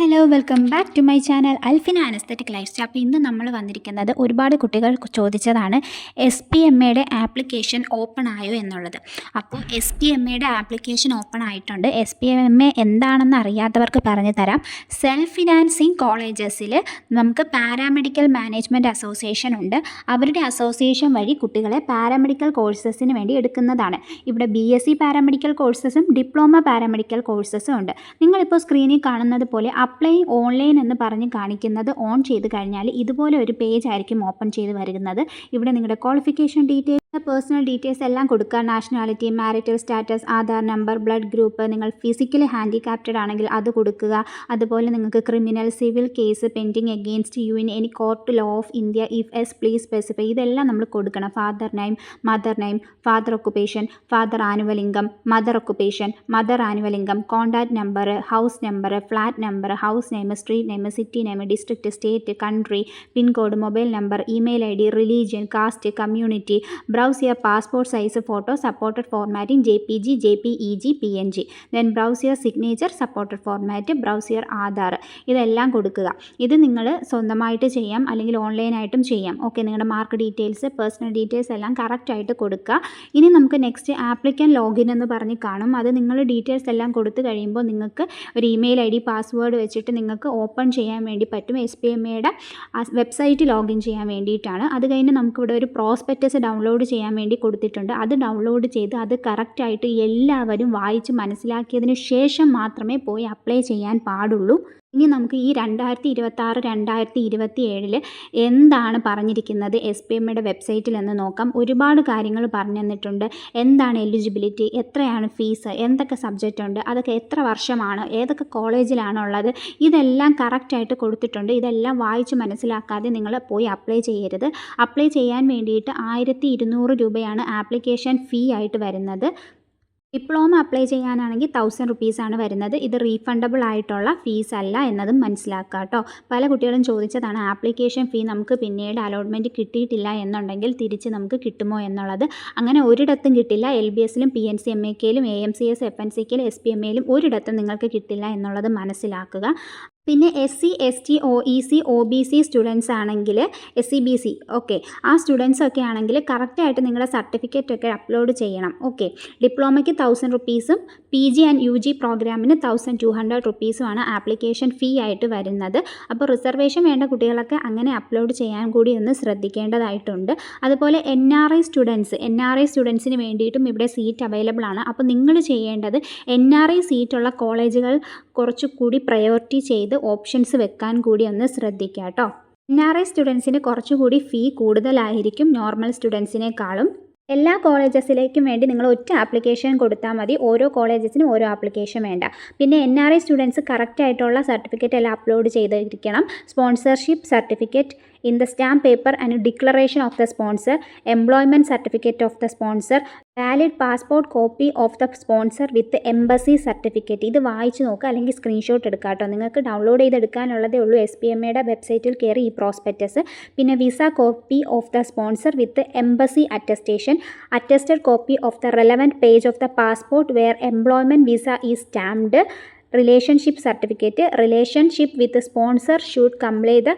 Hello welcome back to my channel Alfina anaesthetic lifestyle. അപ്പോൾ ഇന്ന് നമ്മൾ വന്നിരിക്കുന്നത് ഒരുപാട് കുട്ടികൾ ചോദിച്ചതാണ് SPMAയുടെ ആപ്ലിക്കേഷൻ ഓപ്പൺ ആയോ എന്നുള്ളത്. അപ്പോൾ SPMAയുടെ ആപ്ലിക്കേഷൻ ഓപ്പൺ ആയിട്ടുണ്ട്. SPMA എന്താണെന്ന് അറിയാത്തവർക്ക് പറഞ്ഞു തരാം. സെൽഫ് ഫിനാൻസിങ് കോളേജസിൽ നമുക്ക് പാരാമെഡിക്കൽ മാനേജ്മെൻറ്റ് അസോസിയേഷൻ ഉണ്ട്. അവരുടെ അസോസിയേഷൻ വഴി കുട്ടികളെ പാരാമെഡിക്കൽ കോഴ്സസിന് വേണ്ടി എടുക്കുന്നതാണ്. ഇവിടെ BSc പാരാമെഡിക്കൽ കോഴ്സസും ഡിപ്ലോമ പാരാമെഡിക്കൽ കോഴ്സസും ഉണ്ട്. നിങ്ങളിപ്പോൾ സ്ക്രീനിൽ കാണുന്നത് പോലെ അപ്ലൈ ഓൺലൈൻ എന്ന് പറഞ്ഞ് കാണിക്കുന്നത് ഓൺ ചെയ്ത് കഴിഞ്ഞാൽ ഇതുപോലെ ഒരു പേജ് ആയിരിക്കും ഓപ്പൺ ചെയ്ത് വരുന്നത്. ഇവിടെ നിങ്ങളുടെ ക്വാളിഫിക്കേഷൻ ഡീറ്റെയിൽസ്, പേഴ്സണൽ ഡീറ്റെയിൽസ് എല്ലാം കൊടുക്കുക. Nationality, marital status, Aadhaar number, blood group, നിങ്ങൾ ഫിസിക്കലി ഹാൻഡിക്യാപ്റ്റഡ് ആണെങ്കിൽ അത് കൊടുക്കുക. അതുപോലെ നിങ്ങൾക്ക് criminal, civil case pending against you in any court law of India if yes please specify, ഇതെല്ലാം നമ്മൾ കൊടുക്കണം. Father name, mother name, father occupation, father annual income, mother occupation, mother annual income, contact number, house number, flat number, house name, street name, city name, district, state, country, pincode, mobile number, email ID, religion, caste, community, browse your passport size photo, supported formatting JPG, JPEG, PNG, then browse your signature, supported format, browse your Aadhaar, ഇതെല്ലാം കൊടുക്കുക. ഇത് നിങ്ങൾ സ്വന്തമായിട്ട് ചെയ്യാം, അല്ലെങ്കിൽ ഓൺലൈനായിട്ടും ചെയ്യാം. Okay, നിങ്ങളുടെ mark details, personal details എല്ലാം കറക്റ്റായിട്ട് കൊടുക്കുക. ഇനി നമുക്ക് നെക്സ്റ്റ് ആപ്ലിക്കൻ ലോഗിൻ എന്ന് പറഞ്ഞ് കാണും. അത് നിങ്ങൾ ഡീറ്റെയിൽസ് എല്ലാം കൊടുത്തു കഴിയുമ്പോൾ നിങ്ങൾക്ക് ഒരു ഇമെയിൽ ID, പാസ്വേഡ് വെച്ചിട്ട് നിങ്ങൾക്ക് ഓപ്പൺ ചെയ്യാൻ വേണ്ടി പറ്റും. SPMAയുടെ വെബ്സൈറ്റ് ലോഗിൻ ചെയ്യാൻ വേണ്ടിയിട്ടാണ്. അത് കഴിഞ്ഞ് നമുക്കിവിടെ ഒരു പ്രോസ്പെക്ടസ് ഡൗൺലോഡ് ചെയ്യാൻ വേണ്ടി കൊടുത്തിട്ടുണ്ട്. അത് ഡൗൺലോഡ് ചെയ്ത് അത് കറക്റ്റായിട്ട് എല്ലാവരും വായിച്ച് മനസ്സിലാക്കിയതിന് ശേഷം മാത്രമേ പോയി അപ്ലൈ ചെയ്യാൻ പാടുള്ളൂ. ഇനി നമുക്ക് ഈ 2026-2027 എന്താണ് പറഞ്ഞിരിക്കുന്നത് SPMAയുടെ വെബ്സൈറ്റിൽ എന്ന് നോക്കാം. ഒരുപാട് കാര്യങ്ങൾ പറഞ്ഞു തന്നിട്ടുണ്ട്. എന്താണ് എലിജിബിലിറ്റി, എത്രയാണ് ഫീസ്, എന്തൊക്കെ സബ്ജക്റ്റ് ഉണ്ട്, അതൊക്കെ എത്ര വർഷമാണ്, ഏതൊക്കെ കോളേജിലാണുള്ളത്, ഇതെല്ലാം കറക്റ്റായിട്ട് കൊടുത്തിട്ടുണ്ട്. ഇതെല്ലാം വായിച്ച് മനസ്സിലാക്കാതെ നിങ്ങൾ പോയി അപ്ലൈ ചെയ്യരുത്. അപ്ലൈ ചെയ്യാൻ വേണ്ടിയിട്ട് 1200 രൂപയാണ് ആപ്ലിക്കേഷൻ ഫീ ആയിട്ട് വരുന്നത്. ഡിപ്ലോമ അപ്ലൈ ചെയ്യാനാണെങ്കിൽ 1000 റുപ്പീസാണ് വരുന്നത്. ഇത് റീഫണ്ടബിൾ ആയിട്ടുള്ള ഫീസ് അല്ല എന്നതും മനസ്സിലാക്കുക കേട്ടോ. പല കുട്ടികളും ചോദിച്ചതാണ് ആപ്ലിക്കേഷൻ ഫീ നമുക്ക് പിന്നീട് അലോട്ട്മെൻറ്റ് കിട്ടിയിട്ടില്ല എന്നുണ്ടെങ്കിൽ തിരിച്ച് നമുക്ക് കിട്ടുമോ എന്നുള്ളത്. അങ്ങനെ ഒരിടത്തും കിട്ടില്ല. LBSലും PNC MAKയിലും AMCS FNCKയിലും SPMAയിലും ഒരിടത്തും നിങ്ങൾക്ക് കിട്ടില്ല എന്നുള്ളത് മനസ്സിലാക്കുക. പിന്നെ SC ST OEC OBC students ആണെങ്കിൽ, SCBC ഓക്കെ, ആ സ്റ്റുഡൻസ് ഒക്കെ ആണെങ്കിൽ കറക്റ്റായിട്ട് നിങ്ങളുടെ സർട്ടിഫിക്കറ്റ് ഒക്കെ അപ്ലോഡ് ചെയ്യണം. ഓക്കെ, ഡിപ്ലോമയ്ക്ക് 1000 റുപ്പീസും PG ആൻഡ് UG പ്രോഗ്രാമിന് 1200 റുപ്പീസുമാണ് ആപ്ലിക്കേഷൻ ഫീ ആയിട്ട് വരുന്നത്. അപ്പോൾ റിസർവേഷൻ വേണ്ട കുട്ടികളൊക്കെ അങ്ങനെ അപ്ലോഡ് ചെയ്യാൻ കൂടി ഒന്ന് ശ്രദ്ധിക്കേണ്ടതായിട്ടുണ്ട്. അതുപോലെ NRI സ്റ്റുഡൻസിന് വേണ്ടിയിട്ടും ഇവിടെ സീറ്റ് അവൈലബിൾ ആണ്. അപ്പോൾ നിങ്ങൾ ചെയ്യേണ്ടത് NRI സീറ്റുള്ള കോളേജുകൾ കുറച്ചുകൂടി പ്രയോറിറ്റി ചെയ്ത് ഓപ്ഷൻസ് വെക്കാൻ കൂടി ഒന്ന് ശ്രദ്ധിക്കുക കേട്ടോ. NRI സ്റ്റുഡൻസിന് കുറച്ചുകൂടി ഫീ കൂടുതലായിരിക്കും നോർമൽ സ്റ്റുഡൻസിനേക്കാളും. എല്ലാ കോളേജസിലേക്കും വേണ്ടി നിങ്ങൾ ഒറ്റ ആപ്ലിക്കേഷൻ കൊടുത്താൽ മതി. ഓരോ കോളേജസിനും ഓരോ ആപ്ലിക്കേഷൻ വേണ്ട. പിന്നെ NRI സ്റ്റുഡൻസ് കറക്റ്റായിട്ടുള്ള സർട്ടിഫിക്കറ്റ് എല്ലാം അപ്ലോഡ് ചെയ്തിരിക്കണം. Sponsorship certificate in the stamp paper and declaration of the sponsor, employment certificate of the sponsor, valid passport copy of the sponsor with embassy certificate. ഇത് വായിച്ച് നോക്കുക, അല്ലെങ്കിൽ സ്ക്രീൻഷോട്ട് എടുക്കുക കേട്ടോ. നിങ്ങൾക്ക് ഡൗൺലോഡ് ചെയ്തെടുക്കാനുള്ളതേ ഉള്ളൂ. SPMAയുടെ വെബ്സൈറ്റിൽ കയറി ഈ പ്രോസ്പെക്ടസ്. പിന്നെ visa copy of the sponsor with embassy attestation, attested copy of the relevant page of the passport where employment visa is stamped, relationship certificate, relationship with the sponsor should comply the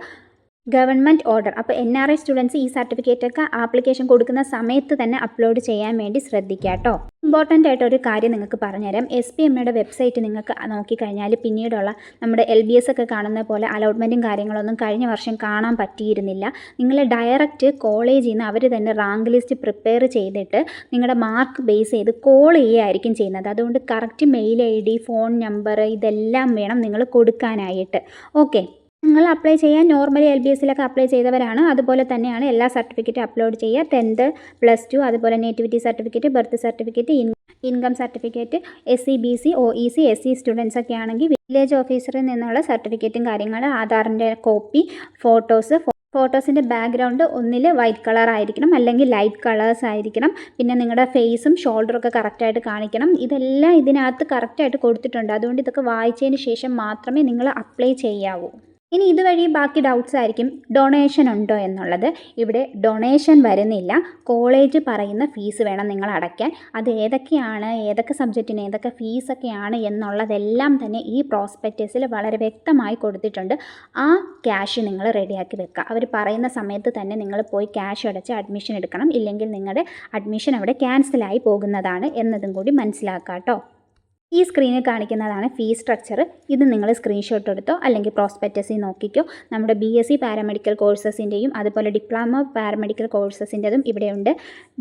government order. അപ്പോൾ NRI students ഈ സർട്ടിഫിക്കറ്റൊക്കെ application കൊടുക്കുന്ന സമയത്ത് തന്നെ upload ചെയ്യാൻ വേണ്ടി ശ്രദ്ധിക്കുക കേട്ടോ. Important ആയിട്ടൊരു കാര്യം നിങ്ങൾക്ക് പറഞ്ഞുതരാം. SPMAയുടെ വെബ്സൈറ്റ് നിങ്ങൾക്ക് നോക്കിക്കഴിഞ്ഞാൽ പിന്നീടുള്ള നമ്മുടെ LBS ഒക്കെ കാണുന്ന പോലെ അലോട്ട്മെൻറ്റും കാര്യങ്ങളൊന്നും കഴിഞ്ഞ വർഷം കാണാൻ പറ്റിയിരുന്നില്ല. നിങ്ങൾ ഡയറക്റ്റ് കോളേജിൽ നിന്ന് അവർ തന്നെ റാങ്ക് ലിസ്റ്റ് പ്രിപ്പയർ ചെയ്തിട്ട് നിങ്ങളുടെ മാർക്ക് ബേസ് ചെയ്ത് കോൾ ചെയ്യുകയായിരിക്കും ചെയ്യുന്നത്. അതുകൊണ്ട് correct mail ID, phone number ഇതെല്ലാം വേണം നിങ്ങൾ കൊടുക്കാനായിട്ട്. ഓക്കെ, നിങ്ങൾ അപ്ലൈ ചെയ്യാൻ നോർമലി LBSലൊക്കെ അപ്ലൈ ചെയ്തവരാണ്. അതുപോലെ തന്നെയാണ് എല്ലാ സർട്ടിഫിക്കറ്റും അപ്ലോഡ് ചെയ്യുക. 10th +2 അതുപോലെ nativity certificate, birth certificate, income certificate, SCBC OEC SC students ഒക്കെ ആണെങ്കിൽ വില്ലേജ് ഓഫീസറിൽ നിന്നുള്ള സർട്ടിഫിക്കറ്റും കാര്യങ്ങൾ, ആധാറിൻ്റെ കോപ്പി, ഫോട്ടോസിൻ്റെ ബാക്ക്ഗ്രൗണ്ട് ഒന്നിൽ വൈറ്റ് കളർ ആയിരിക്കണം, അല്ലെങ്കിൽ ലൈറ്റ് കളേഴ്സ് ആയിരിക്കണം. പിന്നെ നിങ്ങളുടെ ഫേസും ഷോൾഡറൊക്കെ കറക്റ്റായിട്ട് കാണിക്കണം. ഇതെല്ലാം ഇതിനകത്ത് കറക്റ്റായിട്ട് കൊടുത്തിട്ടുണ്ട്. അതുകൊണ്ട് ഇതൊക്കെ വായിച്ചതിന് ശേഷം മാത്രമേ നിങ്ങൾ അപ്ലൈ ചെയ്യാവൂ. ഇനി ഇതുവഴി ബാക്കി ഡൗട്ട്സ് ആയിരിക്കും ഡൊണേഷൻ ഉണ്ടോ എന്നുള്ളത്. ഇവിടെ ഡൊണേഷൻ വരുന്നില്ല. കോളേജ് പറയുന്ന ഫീസ് വേണം നിങ്ങൾ അടയ്ക്കാൻ. അത് ഏതൊക്കെയാണ്, ഏതൊക്കെ സബ്ജക്റ്റിന് ഏതൊക്കെ ഫീസൊക്കെയാണ് എന്നുള്ളതെല്ലാം തന്നെ ഈ പ്രോസ്പെക്റ്റസിൽ വളരെ വ്യക്തമായി കൊടുത്തിട്ടുണ്ട്. ആ ക്യാഷ് നിങ്ങൾ റെഡിയാക്കി വെക്കുക. അവർ പറയുന്ന സമയത്ത് തന്നെ നിങ്ങൾ പോയി ക്യാഷ് അടച്ച് അഡ്മിഷൻ എടുക്കണം. ഇല്ലെങ്കിൽ നിങ്ങളുടെ അഡ്മിഷൻ അവിടെ ക്യാൻസലായി പോകുന്നതാണ് എന്നതും കൂടി മനസ്സിലാക്കുക കേട്ടോ. ഈ സ്ക്രീനിൽ കാണിക്കുന്നതാണ് ഫീസ് സ്ട്രക്ചർ. ഇത് നിങ്ങൾ സ്ക്രീൻഷോട്ട് എടുത്തോ അല്ലെങ്കിൽ പ്രോസ്പെക്റ്റസിൽ നോക്കിക്കോ. നമ്മുടെ BSc പാരാമെഡിക്കൽ കോഴ്സസിൻ്റെയും അതുപോലെ ഡിപ്ലോമ പാരാമെഡിക്കൽ കോഴ്സസിൻ്റെതും ഇവിടെയുണ്ട്.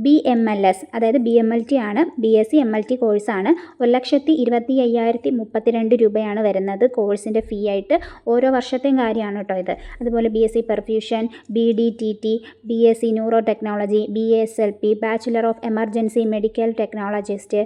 BMLS അതായത് BMLT ആണ്, BSc MLT കോഴ്സാണ്. 1,25,032 രൂപയാണ് വരുന്നത് കോഴ്സിൻ്റെ ഫീ ആയിട്ട്. ഓരോ വർഷത്തെയും കാര്യമാണ് കേട്ടോ ഇത്. അതുപോലെ BSc perfusion, BDTT, BSc neuro technology, BASLP, bachelor of emergency medical technologist,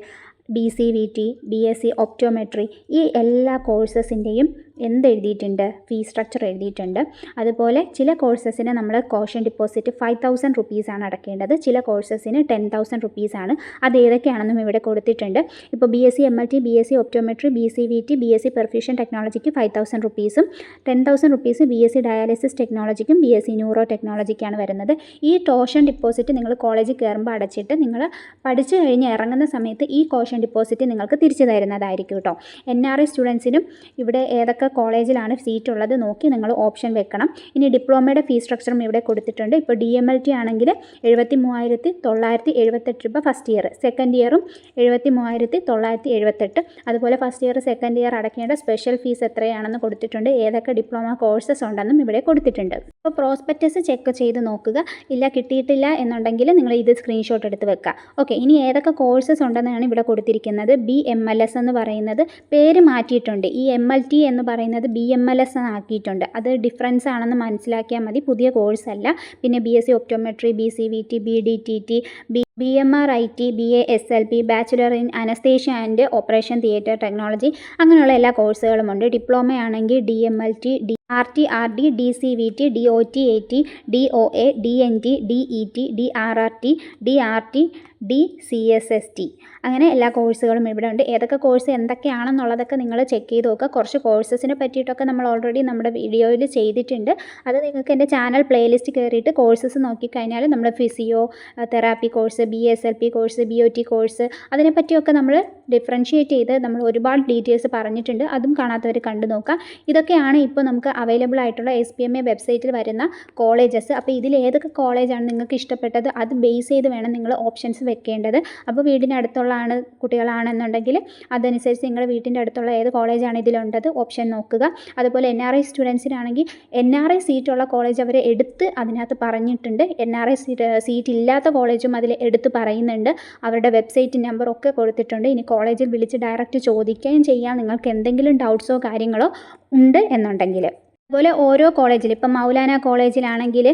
BCVT, BSc optometry, ഈ എല്ലാ കോഴ്സസിൻ്റെയും എന്തെഴുതിയിട്ടുണ്ട്, ഫീ സ്ട്രക്ചർ എഴുതിയിട്ടുണ്ട്. അതുപോലെ ചില കോഴ്സസിന് നമ്മൾ കോഷൻ ഡിപ്പോസിറ്റ് 5,000 റുപ്പീസാണ് അടയ്ക്കേണ്ടത്. ചില കോഴ്സസിന് 10,000 റുപ്പീസാണ്. അത് ഏതൊക്കെയാണെന്നും ഇവിടെ കൊടുത്തിട്ടുണ്ട്. ഇപ്പോൾ BSc MLT, BSc optometry, BCVT, BSc perfusion ടെക്നോളജിക്ക് 5,000 റുപ്പീസും 10,000 റുപ്പീസ് BSc ഡയാലിസിസ് ടെക്നോളജിക്കും BSc ന്യൂറോ ടെക്നോളജിക്കാണ് വരുന്നത്. ഈ കോഷൻ ഡിപ്പോസിറ്റ് നിങ്ങൾ കോളേജിൽ കയറുമ്പോൾ അടച്ചിട്ട് നിങ്ങൾ പഠിച്ചു കഴിഞ്ഞ് ഇറങ്ങുന്ന സമയത്ത് ഈ കോഷൻ ഡിപ്പോസിറ്റ് നിങ്ങൾക്ക് തിരിച്ചു തരുന്നതായിരിക്കും കേട്ടോ. NRI സ്റ്റുഡൻസിനും ഇവിടെ ഏതൊക്കെ കോളേജിലാണ് സീറ്റ് ഉള്ളത് നോക്കി നിങ്ങൾ ഓപ്ഷൻ വെക്കണം. ഇനി ഡിപ്ലോമയുടെ ഫീസ് സ്ട്രക്ചറും ഇവിടെ കൊടുത്തിട്ടുണ്ട്. ഇപ്പോൾ DMLT ആണെങ്കിൽ 73,978 രൂപ ഫസ്റ്റ് ഇയർ, സെക്കൻഡ് ഇയറും 73,978. അതുപോലെ ഫസ്റ്റ് ഇയർ സെക്കൻഡ് ഇയർ അടയ്ക്കേണ്ട സ്പെഷ്യൽ ഫീസ് എത്രയാണെന്ന് കൊടുത്തിട്ടുണ്ട്. ഏതൊക്കെ ഡിപ്ലോമ കോഴ്സസ് ഉണ്ടെന്നും ഇവിടെ കൊടുത്തിട്ടുണ്ട്. അപ്പോൾ പ്രോസ്പെക്റ്റസ് ചെക്ക് ചെയ്ത് നോക്കുക. ഇല്ല കിട്ടിയിട്ടില്ല എന്നുണ്ടെങ്കിൽ നിങ്ങൾ ഇത് സ്ക്രീൻഷോട്ട് എടുത്ത് വെക്കുക. ഓക്കെ, ഇനി ഏതൊക്കെ കോഴ്സസ് ഉണ്ടെന്നാണ് ഇവിടെ കൊടുത്തിരിക്കുന്നത്. BMLS എന്ന് പറയുന്നത് പേര് മാറ്റിയിട്ടുണ്ട്. ഈ MLT എന്ന് പറയുന്നത് BMLS ആക്കിയിട്ടുണ്ട്. അത് ഡിഫറൻസ് ആണെന്ന് മനസ്സിലാക്കിയാൽ മതി, പുതിയ കോഴ്സല്ല. പിന്നെ BSc optometry, BCVT, BDTT, BMRIT, BASLP, bachelor in anaesthesia and operation theatre technology, അങ്ങനെയുള്ള എല്ലാ കോഴ്സുകളുമുണ്ട്. ഡിപ്ലോമ ആണെങ്കിൽ DMLT, RT, RD, DCVT, DOT-AT, DOA, DNT, DET, DRRT, DRT, DCSST, അങ്ങനെ എല്ലാ കോഴ്സുകളും ഇവിടെ ഉണ്ട്. ഏതൊക്കെ കോഴ്സ് എന്തൊക്കെയാണെന്നുള്ളതൊക്കെ നിങ്ങൾ ചെക്ക് ചെയ്ത് നോക്കുക. കുറച്ച് കോഴ്സസിനെ പറ്റിയിട്ടൊക്കെ നമ്മൾ ഓൾറെഡി നമ്മുടെ വീഡിയോയിൽ ചെയ്തിട്ടുണ്ട്. അത് നിങ്ങൾക്ക് എൻ്റെ ചാനൽ പ്ലേലിസ്റ്റ് കയറിയിട്ട് കോഴ്സസ് നോക്കിക്കഴിഞ്ഞാൽ നമ്മുടെ physiotherapy course, BSLP course, BOT course, അതിനെപ്പറ്റിയൊക്കെ നമ്മൾ ഡിഫറൻഷ്യേറ്റ് ചെയ്ത് നമ്മൾ ഒരുപാട് ഡീറ്റെയിൽസ് പറഞ്ഞിട്ടുണ്ട്. അതും കാണാത്തവർ കണ്ടു നോക്കാം. ഇതൊക്കെയാണ് ഇപ്പോൾ നമുക്ക് അവൈലബിൾ ആയിട്ടുള്ള SPMA വെബ്സൈറ്റിൽ വരുന്ന കോളേജസ്. അപ്പോൾ ഇതിൽ ഏതൊക്കെ കോളേജാണ് നിങ്ങൾക്ക് ഇഷ്ടപ്പെട്ടത് അത് ബേസ് ചെയ്ത് വേണം നിങ്ങൾ ഓപ്ഷൻസ് വെക്കേണ്ടത്. അപ്പോൾ വീടിൻ്റെ അടുത്തുള്ള കുട്ടികളാണെന്നുണ്ടെങ്കിൽ അതനുസരിച്ച് നിങ്ങളുടെ വീട്ടിൻ്റെ അടുത്തുള്ള ഏത് കോളേജാണ് ഇതിലുണ്ടത് ഓപ്ഷൻ നോക്കുക. അതുപോലെ NRI സ്റ്റുഡൻസിനാണെങ്കിൽ NRI സീറ്റുള്ള കോളേജ് അവർ എടുത്ത് അതിനകത്ത് പറഞ്ഞിട്ടുണ്ട്. NRI സീറ്റ് ഇല്ലാത്ത കോളേജും അതിൽ എടുത്ത് പറയുന്നുണ്ട്. അവരുടെ വെബ്സൈറ്റ് നമ്പറൊക്കെ കൊടുത്തിട്ടുണ്ട്. ഇനി കോളേജിൽ വിളിച്ച് ഡയറക്റ്റ് ചോദിക്കുകയും ചെയ്യാം നിങ്ങൾക്ക് എന്തെങ്കിലും ഡൗട്ട്സോ കാര്യങ്ങളോ ഉണ്ട് എന്നുണ്ടെങ്കിൽ. അതുപോലെ ഓരോ കോളേജിൽ ഇപ്പം മൗലാന കോളേജിലാണെങ്കിൽ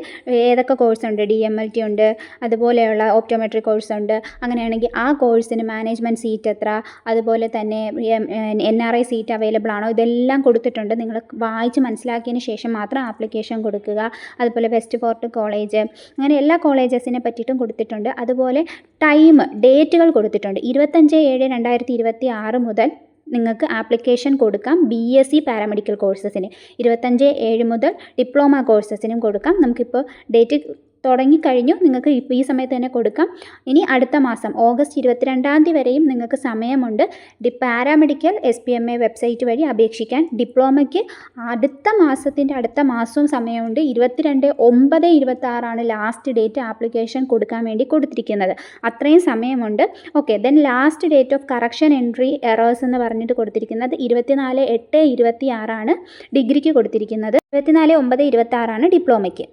ഏതൊക്കെ കോഴ്സുണ്ട്, DMLT ഉണ്ട്, അതുപോലെയുള്ള ഓപ്റ്റോമെട്രി കോഴ്സുണ്ട്. അങ്ങനെയാണെങ്കിൽ ആ കോഴ്സിന് മാനേജ്മെൻറ്റ് സീറ്റ് എത്ര, അതുപോലെ തന്നെ NRI സീറ്റ് അവൈലബിൾ ആണോ, ഇതെല്ലാം കൊടുത്തിട്ടുണ്ട്. നിങ്ങൾ വായിച്ച് മനസ്സിലാക്കിയതിന് ശേഷം മാത്രം ആപ്ലിക്കേഷൻ കൊടുക്കുക. അതുപോലെ വെസ്റ്റ് ഫോർട്ട് കോളേജ്, അങ്ങനെ എല്ലാ കോളേജസിനെ പറ്റിയിട്ടും കൊടുത്തിട്ടുണ്ട്. അതുപോലെ ഡേറ്റുകൾ കൊടുത്തിട്ടുണ്ട്. 25/7/2026 മുതൽ നിങ്ങൾക്ക് ആപ്ലിക്കേഷൻ കൊടുക്കാം. BSc പാരാമെഡിക്കൽ കോഴ്സസിന് 25/7 മുതൽ ഡിപ്ലോമ കോഴ്സസിനും കൊടുക്കാം. നമുക്കിപ്പോൾ ഡേറ്റ് തുടങ്ങിക്കഴിഞ്ഞു, നിങ്ങൾക്ക് ഇപ്പോൾ ഈ സമയത്ത് തന്നെ കൊടുക്കാം. ഇനി അടുത്ത മാസം ഓഗസ്റ്റ് 22 വരെയും നിങ്ങൾക്ക് സമയമുണ്ട് പാരാമെഡിക്കൽ SPMA വെബ്സൈറ്റ് വഴി അപേക്ഷിക്കാൻ. ഡിപ്ലോമയ്ക്ക് അടുത്ത മാസവും സമയമുണ്ട്. 22/9/26 ലാസ്റ്റ് ഡേറ്റ് ആപ്ലിക്കേഷൻ കൊടുക്കാൻ വേണ്ടി കൊടുത്തിരിക്കുന്നത്. അത്രയും സമയമുണ്ട്. Okay, then last date of correction entry errors എന്ന് പറഞ്ഞിട്ട് കൊടുത്തിരിക്കുന്നത് 24/8/26 ഡിഗ്രിക്ക് കൊടുത്തിരിക്കുന്നത്. 24/9/26 ഡിപ്ലോമയ്ക്ക്.